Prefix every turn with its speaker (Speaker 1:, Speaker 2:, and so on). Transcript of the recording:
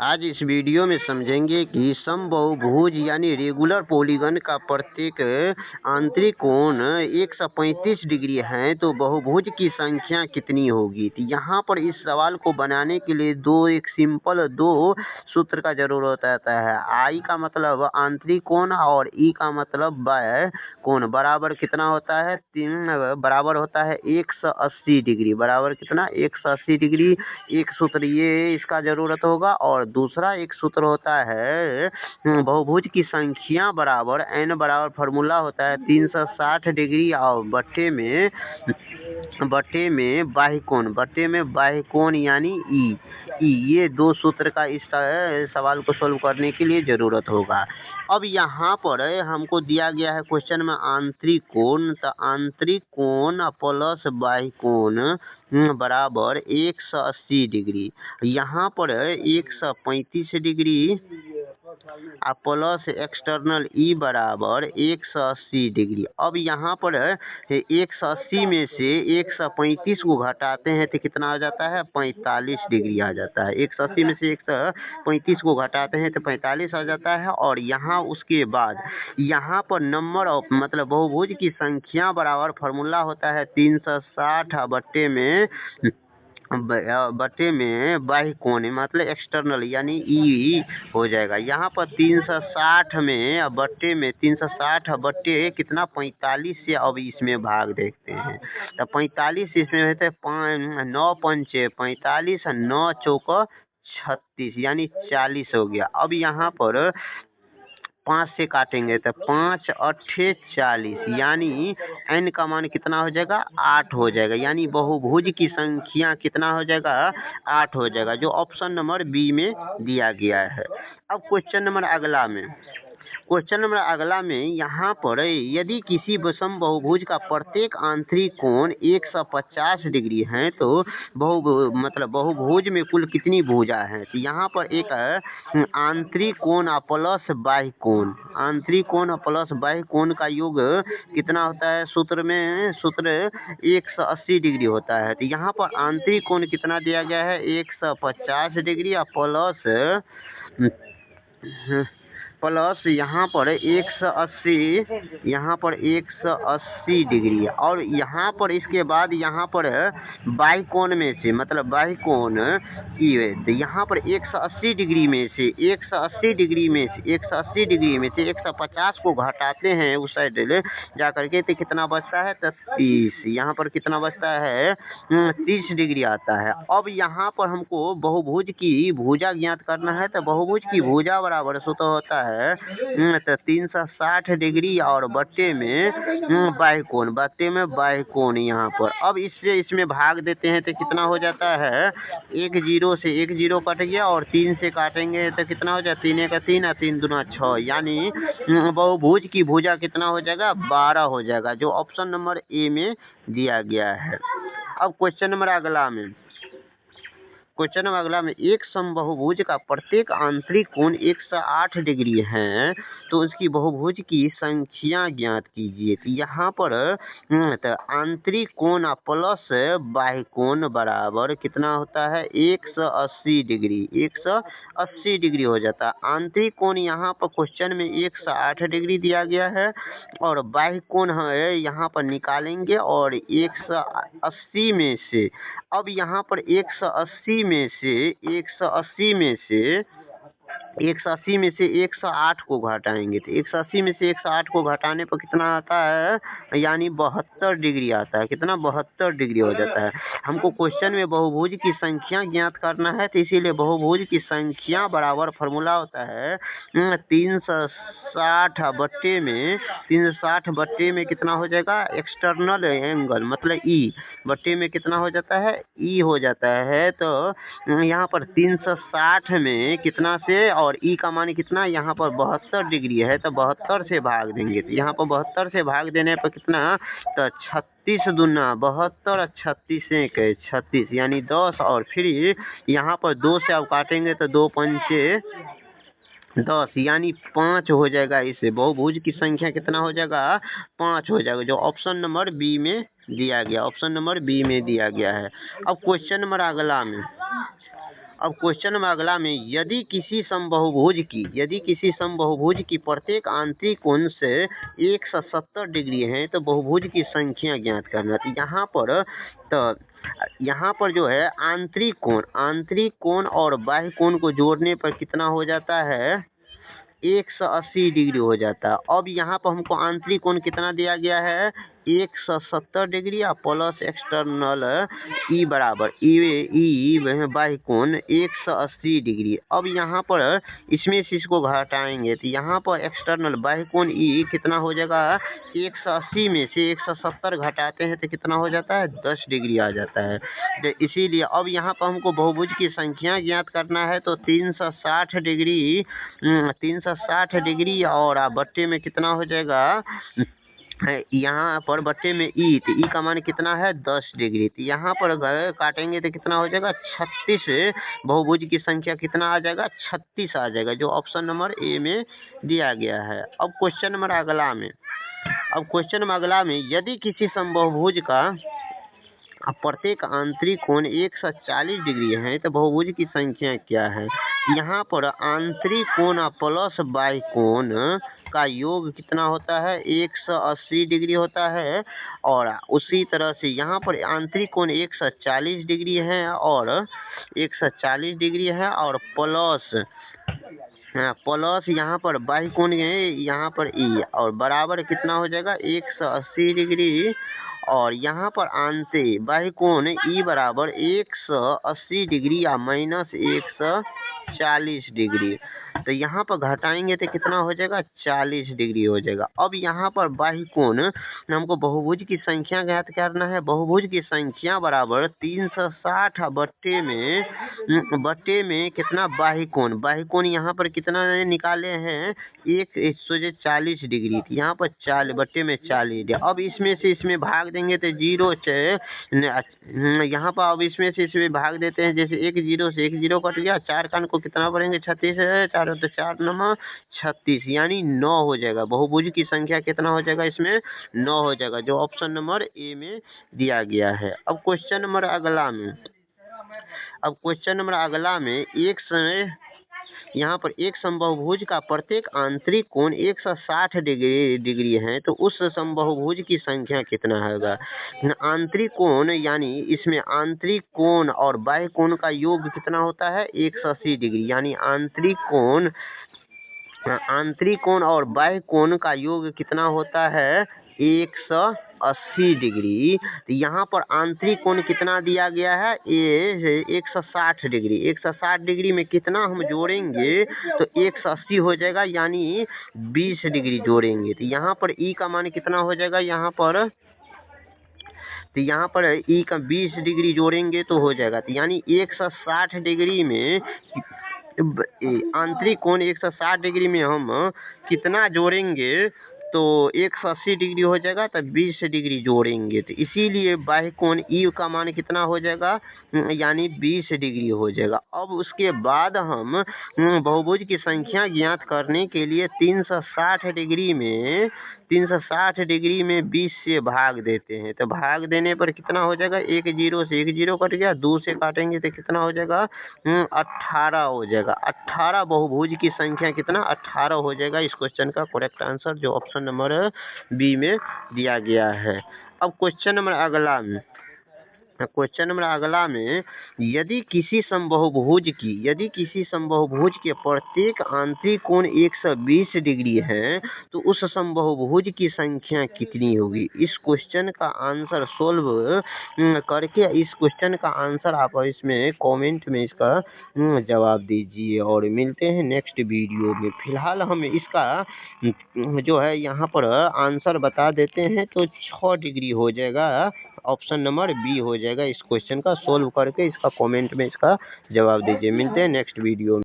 Speaker 1: आज इस वीडियो में समझेंगे कि समबाहुभुज यानी रेगुलर पॉलीगन का प्रत्येक आंतरिक कोण 135 डिग्री है तो बहुभुज की संख्या कितनी होगी। तो यहाँ पर इस सवाल को बनाने के लिए एक सिंपल दो सूत्र का जरूरत होता है। आई का मतलब आंतरिक कोण और ई का मतलब बाह्य कोण बराबर कितना होता है, बराबर होता है 180 डिग्री। बराबर कितना, 180 डिग्री। एक सूत्र ये इसका जरूरत होगा और दूसरा एक सूत्र होता है बहुभुज की संख्या बराबर n बराबर फार्मूला होता है 360 डिग्री और बट्टे में बाह्य कोण यानी ई। ये दो सूत्र का इस सवाल को सोल्व करने के लिए जरूरत होगा। अब यहाँ पर हमको दिया गया है क्वेश्चन में आंतरिक कोण, तो आंतरिक कोण प्लस बाह्य कोण बराबर 180 डिग्री। यहाँ पर 135 डिग्री प्लस एक्सटर्नल ई बराबर 180 डिग्री। अब यहाँ पर 180 में से 135 को घटाते हैं तो कितना आ जाता है, 45 डिग्री आ जाता है। 180 में से 135 को घटाते हैं तो 45 आ जाता है। और यहाँ उसके बाद यहाँ पर नंबर ऑफ मतलब बहुभुज की संख्या बराबर फार्मूला होता है 360 बट्टे में बाह्य कोण मतलब एक्सटर्नल यानी ई हो जाएगा। यहाँ पर 360 में बट्टे कितना 45 से अब इसमें भाग देखते हैं तो 45 इसमें होते हैं 9 पंचे 45 9 चौक 36 यानी 40 हो गया। अब यहाँ पर 5 से काटेंगे तो 5 अट्ठे 40 यानी n का मान कितना हो जाएगा, 8 हो जाएगा। यानी बहुभुज की संख्या कितना हो जाएगा, 8 हो जाएगा, जो ऑप्शन नंबर बी में दिया गया है। अब क्वेश्चन नंबर अगला में यहाँ पर यदि किसी समबाहुभुज का प्रत्येक आंतरिक कोण 150 डिग्री है तो बहुभुज में कुल कितनी भुजा है। तो यहाँ पर एक आंतरिक कोण प्लस बाह्य कोण का योग कितना होता है, सूत्र 180 डिग्री होता है। तो यहाँ पर आंतरिक कोण कितना दिया गया है, 150 डिग्री प्लस यहाँ पर 180 डिग्री। और यहाँ पर इसके बाद यहाँ पर बाह्य कोण में से मतलब बाह्य कोण ई है। तो यहाँ पर 180 डिग्री में से 150 को घटाते हैं उस साइड जा करके तो कितना बचता है, 30। यहाँ पर कितना बचता है, 30 डिग्री आता है। अब यहाँ पर हमको बहुभुज की भुजा ज्ञात करना है। तो बहुभुज की भुजा बराबर सूत्र होता है तो 360 डिग्री और बट्टे में बाह्य कोण यहाँ पर। अब इसमें भाग देते हैं तो कितना हो जाता है, 1 0 से 1 0 कट गया और 3 से काटेंगे तो कितना हो जाएगा, 3 1 3 और 3 2 6 यानी बहुभुज की भुजा कितना हो जाएगा, 12 हो जाएगा, जो ऑप्शन नंबर ए में दिया गया है। अब क्वेश्चन नंबर अगला में एक समबाहुभुज का प्रत्येक आंतरिक कोण 108 डिग्री है तो उसकी बहुभुज की संख्या ज्ञात कीजिए। तो यहाँ पर तो आंतरिक कोण प्लस बाह्य कोण बराबर कितना होता है, 180 डिग्री हो जाता है। आंतरिक कोण यहाँ पर क्वेश्चन में 108 डिग्री दिया गया है और बाह्य कोण है यहाँ पर निकालेंगे और 180 में से अब यहाँ पर 180 में से 108 को घटाएंगे तो 180 में से 108 को घटाने पर कितना आता है, यानी 72 डिग्री आता है। कितना, 72 डिग्री हो जाता है। हमको क्वेश्चन में बहुभुज की संख्या ज्ञात करना है तो इसीलिए बहुभुज की संख्या बराबर फार्मूला होता है 360 बट्टे में कितना हो जाएगा, एक्सटर्नल एंगल मतलब ई बट्टे में कितना हो जाता है, ई हो जाता है। तो यहाँ पर 360 में कितना से और ई का मान कितना, यहाँ पर 72 डिग्री है तो 72 से भाग देंगे। तो यहाँ पर 72 से भाग देने पर कितना, तो 36 दूना 72 36 36 यानी 10 और फिर यहाँ पर 2 से अब काटेंगे तो 2 पंचे 10 यानी 5 हो जाएगा। इससे बहुभुज की संख्या कितना हो जाएगा, 5 हो जाएगा, जो ऑप्शन नंबर बी में दिया गया है। अब क्वेश्चन नंबर अब क्वेश्चन नंबर अगला में, यदि किसी समबाहुभुज की प्रत्येक आंतरिक कोण से 170 डिग्री है तो बहुभुज की संख्या ज्ञात करना। तो यहाँ पर जो है आंतरिक कोण और बाह्य कोण को जोड़ने पर कितना हो जाता है, 180 डिग्री हो जाता है। अब यहाँ पर हमको आंतरिक कोण कितना दिया गया है, 170 डिग्री और प्लस एक्सटर्नल ई बराबर ई बाह्य कोण 180 डिग्री। अब यहाँ पर इसमें से इसको घटाएंगे तो यहाँ पर एक्सटर्नल बाह्य कोण ई कितना हो जाएगा, 180 में से 170 घटाते हैं तो कितना हो जाता है, 10 डिग्री आ जाता है। तो इसीलिए अब यहाँ पर हमको बहुभुज की संख्या ज्ञात करना है तो 360 डिग्री और बट्टे में कितना हो जाएगा, यहाँ पर बट्टे में ई, तो ई का मान कितना है, 10 डिग्री। तो यहाँ पर काटेंगे तो कितना हो जाएगा, 36। बहुभुज की संख्या कितना आ जाएगा, 36 आ जाएगा, जो ऑप्शन नंबर ए में दिया गया है। अब क्वेश्चन नंबर अगला में, यदि किसी समबाहुभुज का प्रत्येक आंतरिक कोण 140 डिग्री है तो बहुभुज की संख्या क्या है। यहाँ पर आंतरिक कोण प्लस बाह्य कोण का योग कितना होता है, 180 डिग्री होता है। और उसी तरह से यहाँ पर आंतरिक कोण 140 डिग्री है और 140 डिग्री है और प्लस यहाँ पर बाह्य कोण है यहाँ पर ई और बराबर कितना हो जाएगा, 180 डिग्री और यहाँ पर बाह्य कोण ई बराबर 180 डिग्री या माइनस 140 डिग्री। तो यहाँ पर घटाएंगे तो कितना हो जाएगा, 40 डिग्री हो जाएगा। अब यहाँ पर बाह्य कोण हमको बहुभुज की संख्या ज्ञात करना है। बहुभुज की संख्या बराबर 360 बट्टे में कितना, बाह्य कोण यहाँ पर कितना निकाले हैं, 140 डिग्री। यहाँ पर 40 बट्टे में 40 डिग्री। अब इसमें से इसमें भाग देंगे तो 0 यहाँ पर अब इसमें से इसमें भाग देते हैं, जैसे 1 0 से 1 0 कट गया, 4 कान को कितना पड़ेंगे, 36 है, 4 तो 4 नंबर 36 यानी 9 हो जाएगा। बहुभुज की संख्या कितना हो जाएगा, इसमें 9 हो जाएगा, जो ऑप्शन नंबर ए में दिया गया है। अब क्वेश्चन नंबर अगला में यहाँ पर एक समबाहुभुज का प्रत्येक आंतरिक कोण 160 डिग्री है तो उस समबाहुभुज की संख्या कितना होगा। आंतरिक कोण यानी इसमें आंतरिक कोण और बाह्य कोण का योग कितना होता है, 180 डिग्री, यानी आंतरिक कोण और बाह्य कोण का योग कितना होता है, 180 डिग्री। तो यहाँ पर आंतरिक कोण कितना दिया गया है, 160 डिग्री। 160 डिग्री में कितना हम जोड़ेंगे तो 180 हो जाएगा, यानी 20 डिग्री जोड़ेंगे तो यहाँ पर ई का मान कितना हो जाएगा, यहाँ पर ई का 20 डिग्री जोड़ेंगे तो हो जाएगा। तो यानी 160 डिग्री में आंतरिक कोण 160 डिग्री में हम कितना जोड़ेंगे तो 180 डिग्री हो जाएगा, तो 20 डिग्री जोड़ेंगे तो इसीलिए बाह्य कोण ई का मान कितना हो जाएगा, यानी 20 डिग्री हो जाएगा। अब उसके बाद हम बहुभुज की संख्या ज्ञात करने के लिए 360 डिग्री में 20 से भाग देते हैं। तो भाग देने पर कितना हो जाएगा, 1 0 से 1 0 कट गया, 2 से काटेंगे तो कितना हो जाएगा, 18 हो जाएगा। 18 बहुभुज की संख्या कितना, 18 हो जाएगा। इस क्वेश्चन का करेक्ट आंसर जो ऑप्शन नंबर बी में दिया गया है। अब क्वेश्चन नंबर अगला में यदि किसी समबाहुभुज के प्रत्येक आंतरिक कोण 120 डिग्री है तो उस समबाहुभुज की संख्या कितनी होगी। इस क्वेश्चन का आंसर सोल्व करके इस क्वेश्चन का आंसर आप इसमें कमेंट में इसका जवाब दीजिए और मिलते हैं नेक्स्ट वीडियो में। फिलहाल हम इसका जो है यहाँ पर आंसर बता देते हैं तो 6 डिग्री हो जाएगा, ऑप्शन नंबर बी हो जाएगा। इस क्वेश्चन का सोल्व करके इसका कमेंट में इसका जवाब दीजिए। मिलते हैं नेक्स्ट वीडियो में।